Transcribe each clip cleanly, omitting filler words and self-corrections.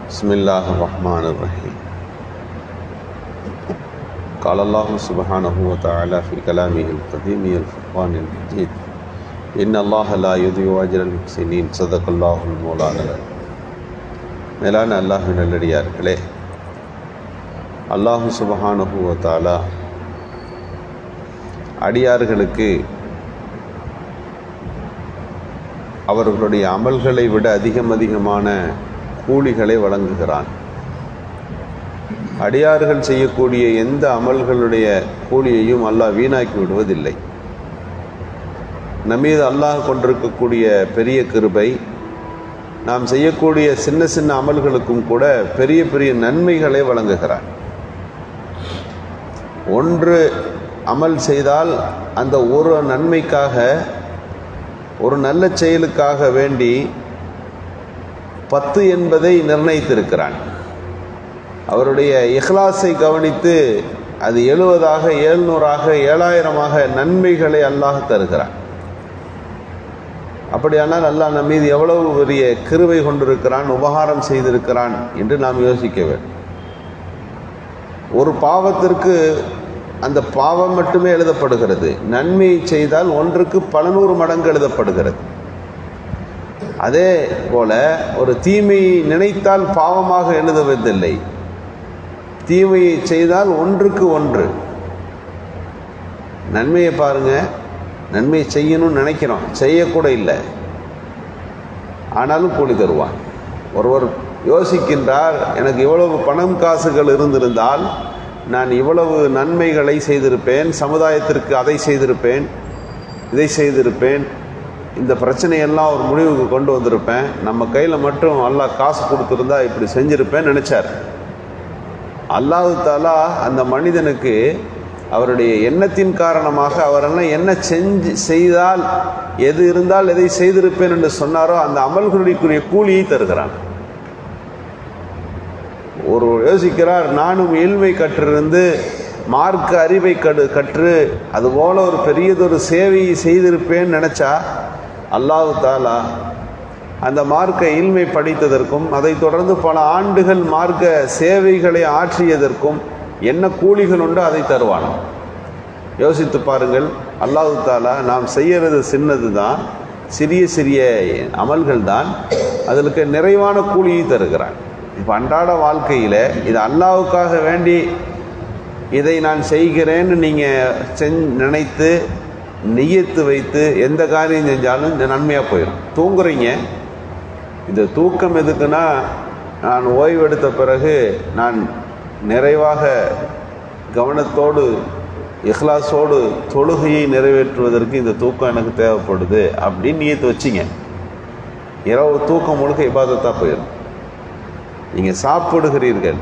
Bismillahirrahmanirrahim. Qala Allahu subhanahu wa ta'ala fi kalamihi al-qadim al-furqan al-majid. Inna Allaha la yudhi'u ajra al-muhsinin. Sadaqallahu al-mawlana. மேலான அல்லாஹ்வின் நல்லடியார்களே, அல்லாஹு சுப்ஹானஹு வ தஆலா அடியார்களுக்கு அவர்களுடைய அமல்களை விட அதிகமான கூலிகளை வழங்குகிறான். அடியார்கள் செய்யக்கூடிய எந்த அமல்களுடைய கூலியையும் அல்லாஹ் வீணாக்கி விடுவதில்லை. நம்மீது அல்லாஹ் கொண்டிருக்கக்கூடிய பெரிய கிருபை, நாம் செய்யக்கூடிய சின்ன சின்ன அமல்களுக்கும் கூட பெரிய பெரிய நன்மைகளை வழங்குகிறான். ஒன்று அமல் செய்தால் அந்த ஒரு நன்மைக்காக, ஒரு நல்ல செயலுக்காக வேண்டி 10 என்பதை நிர்ணயித்திருக்கிறான். அவருடைய இஹ்லாஸை கவனித்து அது 70ஆக, 700ஆக, 7000ஆக நன்மைகளை அல்லாஹ் தருகிறான். அப்படியானால் அல்லாஹ் நம் மீது எவ்வளவு பெரிய கிருபை கொண்டிருக்கிறான், உபகாரம் செய்திருக்கிறான் என்று நாம் யோசிக்க வேண்டும். ஒரு பாவத்திற்கு அந்த பாவம் மட்டுமே எழுதப்படுகிறது. நன்மையை செய்தால் ஒன்றுக்கு பல நூறு மடங்கு எழுதப்படுகிறது. அதே போல ஒரு தீமையை நினைத்தால் பாவமாக எழுதுவதில்லை. தீமையை செய்தால் ஒன்றுக்கு 1. நன்மையை பாருங்க, நன்மை செய்யணும்னு நினைக்கிறோம், செய்யக்கூட இல்லை, ஆனாலும் கூலி தருவான். ஒருவர் யோசிக்கின்றார், எனக்கு இவ்வளவு பணம் காசுகள் இருந்திருந்தால் நான் இவ்வளவு நன்மைகளை செய்திருப்பேன், சமுதாயத்திற்கு அதை செய்திருப்பேன், இதை செய்திருப்பேன், இந்த பிரச்சனையெல்லாம் ஒரு முடிவுக்கு கொண்டு வந்திருப்பேன், நம்ம கையில் மட்டும் அல்லாஹ் காசு கொடுத்துருந்தா இப்படி செஞ்சிருப்பேன்னு நினச்சார். அல்லாஹ் தஆலா அந்த மனிதனுக்கு அவருடைய எண்ணத்தின் காரணமாக அவரெல்லாம் என்ன செய்தால், எது இருந்தால் எதை செய்திருப்பேன் என்று சொன்னாரோ அந்த அமல்களுடைய கூலியை தருகிறான். ஒரு யோசிக்கிறார், நானும் இல்மை கற்றிருந்து மார்க்க அறிவை கற்று அதுபோல ஒரு பெரியதொரு சேவையை செய்திருப்பேன்னு நினச்சா அல்லாஹ் தஆலா அந்த மார்க்க இல்மை படித்ததற்கும் அதை தொடர்ந்து பல ஆண்டுகள் மார்க்க சேவைகளை ஆற்றியதற்கும் என்ன கூலிகள் உண்டோ அதை தருவானோ. யோசித்து பாருங்கள், அல்லாஹ் தஆலா நாம் செய்யறது சின்னது தான், சிறிய சிறிய அமல்கள் தான், அதற்கு நிறைவான கூலியை தருகிறான். இப்போ அன்றாட வாழ்க்கையில் இது அல்லாஹ்வுக்காக வேண்டி இதை நான் செய்கிறேன்னு நீங்கள் நினைத்து நியத்து வைத்து எந்த காரியம் செஞ்சாலும் இந்த நன்மையாக போயிடும். தூங்குறீங்க, இந்த தூக்கம் எதுக்குன்னா, நான் ஓய்வெடுத்த பிறகு நான் நிறைவாக கவனத்தோடு இஹ்லாஸோடு தொழுகையை நிறைவேற்றுவதற்கு இந்த தூக்கம் எனக்கு தேவைப்படுது அப்படின்னு நியத்து வச்சிங்க. இரவு தூக்கம் முழுக்க இபாதத்தாக போயிடும். நீங்கள் சாப்பிடுகிறீர்கள்,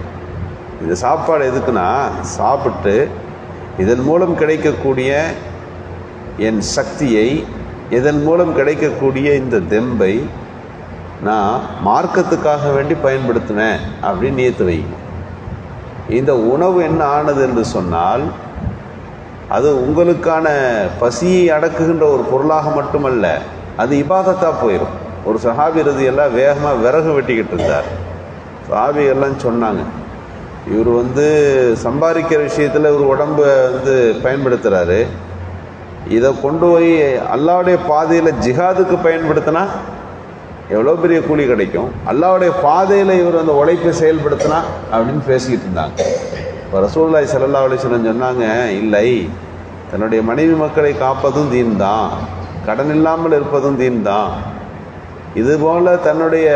இந்த சாப்பாடு எதுக்குன்னா, சாப்பிட்டு இதன் மூலம் கிடைக்கக்கூடிய என் சக்தியை, இதன் மூலம் கிடைக்கக்கூடிய இந்த தெம்பை நான் மார்க்கத்துக்காக வேண்டி பயன்படுத்தினேன் அப்படின்னு நியத்து வைங்க. இந்த உணவு என்ன ஆனது என்று சொன்னால், அது உங்களுக்கான பசியை அடக்குகின்ற ஒரு பொருளாக மட்டுமல்ல, அது இபாதத்தாக போயிடும். ஒரு சஹாபி ரலியல்லாஹு வேகமாக விறகு வெட்டிக்கிட்டு இருந்தார். சஹாபிகள்லாம் சொன்னாங்க, இவர் சம்பாதிக்கிற விஷயத்தில் இவர் உடம்பை பயன்படுத்துகிறாரு, இதை கொண்டு போய் அல்லாஹ்வுடைய பாதையில் ஜிஹாதுக்கு பயன்படுத்தினா எவ்வளோ பெரிய கூலி கிடைக்கும், அல்லாஹ்வுடைய பாதையில் இவர் அந்த உழைப்பை செயல்படுத்தினா அப்படின்னு பேசிக்கிட்டு இருந்தாங்க. இப்போ ரசூலுல்லாஹி ஸல்லல்லாஹு அலைஹி வஸல்லம் சொன்னாங்க, இல்லை, தன்னுடைய மனைவி மக்களை காப்பதும் தீன் தான், கடன் இல்லாமல் இருப்பதும் தீன் தான், இதுபோல் தன்னுடைய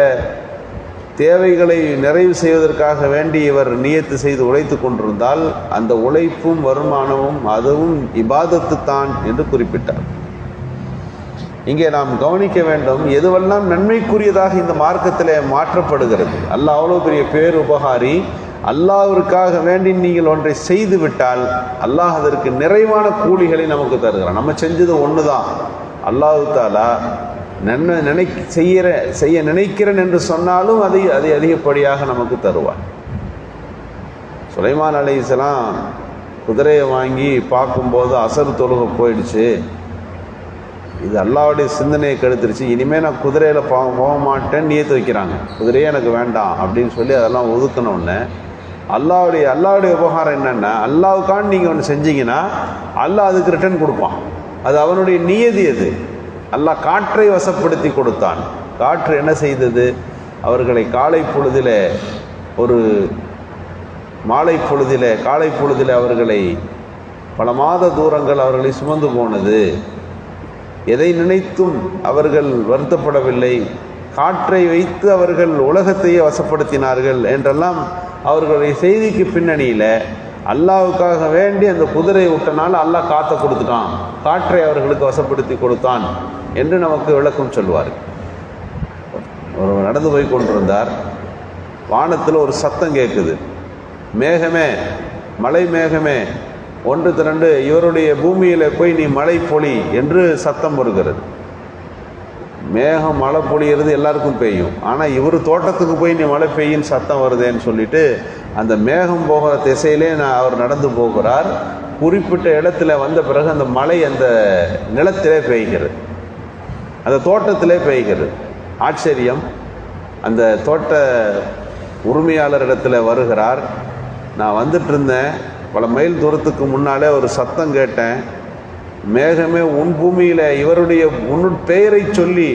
தேவைகளை நிறைவு செய்வதற்காக வேண்டி இவர் நியத்து செய்து உழைத்து கொண்டிருந்தால் அந்த உழைப்பும் வருமானமும் அதுவும் இபாதத்து தான் என்று குறிப்பிட்டார். இங்கே நாம் கவனிக்க வேண்டும், எதுவெல்லாம் நன்மைக்குரியதாக இந்த மார்க்கத்தில் மாற்றப்படுகிறது. அல்லாஹ் அவ்வளோ பெரிய பேருபகாரி. அல்லாஹ்விற்காக வேண்டி நீங்கள் ஒன்றை செய்து விட்டால் அல்லாஹ் அதற்கு நிறைவான கூலிகளை நமக்கு தருகிறான். நம்ம செஞ்சது ஒன்று தான், அல்லாஹ் தஆலா நன்மை செய்ய நினைக்கிறேன் என்று சொன்னாலும் அதை அதிகப்படியாக நமக்கு தருவான். சுலைமான் அலைஹிஸ்ஸலாம் குதிரையை வாங்கி பார்க்கும்போது அசர் தொழுகை போயிடுச்சு, இது அல்லாஹ்வுடைய சிந்தனையை கெடுத்துருச்சு. இனிமேல் நான் குதிரையில் போக மாட்டேன்னு நியத்து வைக்கிறாங்க. குதிரையே எனக்கு வேண்டாம் அப்படின்னு சொல்லி அதெல்லாம் ஒதுக்கணுன்னே அல்லாஹ்வுடைய உபகாரம் என்னென்னா, அல்லாஹ்வுக்கான நீங்கள் ஒன்று செஞ்சீங்கன்னா அல்லாஹ் அதுக்கு ரிட்டர்ன் கொடுப்பான். அது அவனுடைய நியதி. அது அல்லாஹ் காற்றை வசப்படுத்தி கொடுத்தான். காற்று என்ன செய்தது? அவர்களை காலை பொழுதில் அவர்களை பல மாத தூரங்கள் அவர்களை சுமந்து போனது. எதை நினைத்தும் அவர்கள் வருத்தப்படவில்லை. காற்றை வைத்து அவர்கள் உலகத்தையே வசப்படுத்தினார்கள் என்றெல்லாம் அவர்களுடைய செய்திக்கு பின்னணியில் அல்லாஹ்வுக்காக வேண்டி அந்த குதிரையை விட்டனால அல்லாஹ் காற்றை கொடுத்துட்டான், காற்றை அவர்களுக்கு வசப்படுத்தி கொடுத்தான் என்று நமக்கு விளக்கம் சொல்வார். ஒருவர் நடந்து போய் கொண்டிருந்தார். வானத்தில் ஒரு சத்தம் கேட்குது. மேகமே, மலை மேகமே, ஒன்று திரண்டு இவருடைய பூமியில் போய் நீ மழை பொழி என்று சத்தம் வருகிறது. மேகம் மழை பொழியிறது எல்லாருக்கும் பெய்யும். ஆனால் இவர் தோட்டத்துக்கு போய் நீ மழை பெய்யின்னு சத்தம் வருதேன்னு சொல்லிட்டு அந்த மேகம் போகிற திசையிலே அவர் நடந்து போகிறார். குறிப்பிட்ட இடத்துல வந்த பிறகு அந்த மழை அந்த நிலத்திலே பெய்கிறது, அந்த தோட்டத்திலே பெய்கிறது. ஆச்சரியம். அந்த தோட்ட உரிமையாளரிடத்தில் வருகிறார். நான் வந்துட்டு இருந்தேன், பல மைல் தூரத்துக்கு முன்னாலே ஒரு சத்தம் கேட்டேன். மேகமே, உன் பூமியில் உன் பெயரை சொல்லி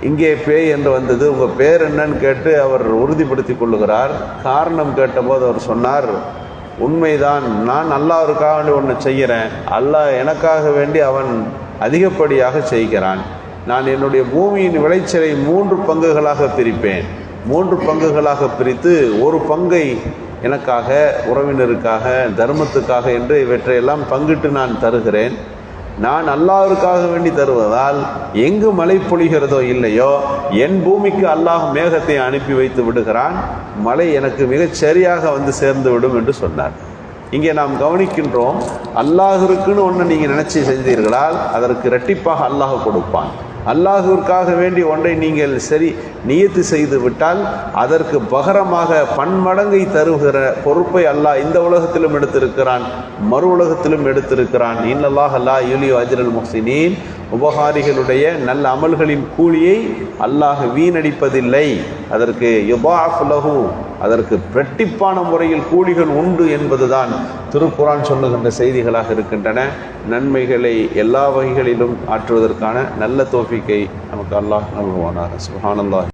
இங்கே பேய் என்று வந்தது, உங்கள் பேர் என்னன்னு கேட்டு அவர் உறுதிப்படுத்தி கொள்ளுகிறார். காரணம் கேட்டபோது அவர் சொன்னார், உண்மைதான், நான் அல்லாஹ்வுக்காக வேண்டி ஒன்று செய்கிறேன், அல்லாஹ் எனக்காக வேண்டி அவன் அதிகப்படியாக செய்கிறான். நான் என்னுடைய பூமியின் விளைச்சலை 3 பங்குகளாக பிரிப்பேன். 3 பங்குகளாக பிரித்து ஒரு பங்கை எனக்காக, உறவினருக்காக, தர்மத்துக்காக என்று இவற்றையெல்லாம் பங்கிட்டு நான் தருகிறேன். நான் அல்லாஹ்வுக்காக வேண்டி தருவதால் எங்கு மழை பொழிகிறதோ இல்லையோ என் பூமிக்கு அல்லாஹ் மேகத்தை அனுப்பி வைத்து விடுகிறான், மழை எனக்கு மிகச் சரியாக வந்து சேர்ந்து விடும் என்று சொன்னார். இங்கே நாம் கவனிக்கின்றோம், அல்லாஹ்வுக்குன்னு ஒன்று நீங்கள் நினச்சி செஞ்சீர்களால் அதற்கு இரட்டிப்பாக அல்லாஹ் கொடுப்பான். அல்லாஹ்விற்காக வேண்டி ஒன்றை நீங்கள் நியத்து செய்து விட்டால் அதற்கு பகரமாக பன்மடங்கை தருகிற பொறுப்பை அல்லாஹ் இந்த உலகத்திலும் எடுத்திருக்கிறான், மறு உலகத்திலும் எடுத்திருக்கிறான். இன்னல்லாஹ் லா யுலியு அஜ்ரல் முஹ்சினீன். உபகாரிகளுடைய நல்ல அமல்களின் கூலியை அல்லாஹ் வீணடிப்பதில்லை. அதற்கு யுதாஃப் லஹு, அதற்கு இரட்டிப்பான முறையில் கூலிகள் உண்டு என்பதுதான் திருக்குர்ஆன் சொல்லுகின்ற செய்திகளாக இருக்கின்றன. நன்மைகளை எல்லா வகைகளிலும் ஆற்றுவதற்கான நல்ல தௌஃபீக்கை நமக்கு அல்லாஹ் நல்குவானாக. சுப்ஹானல்லாஹ்.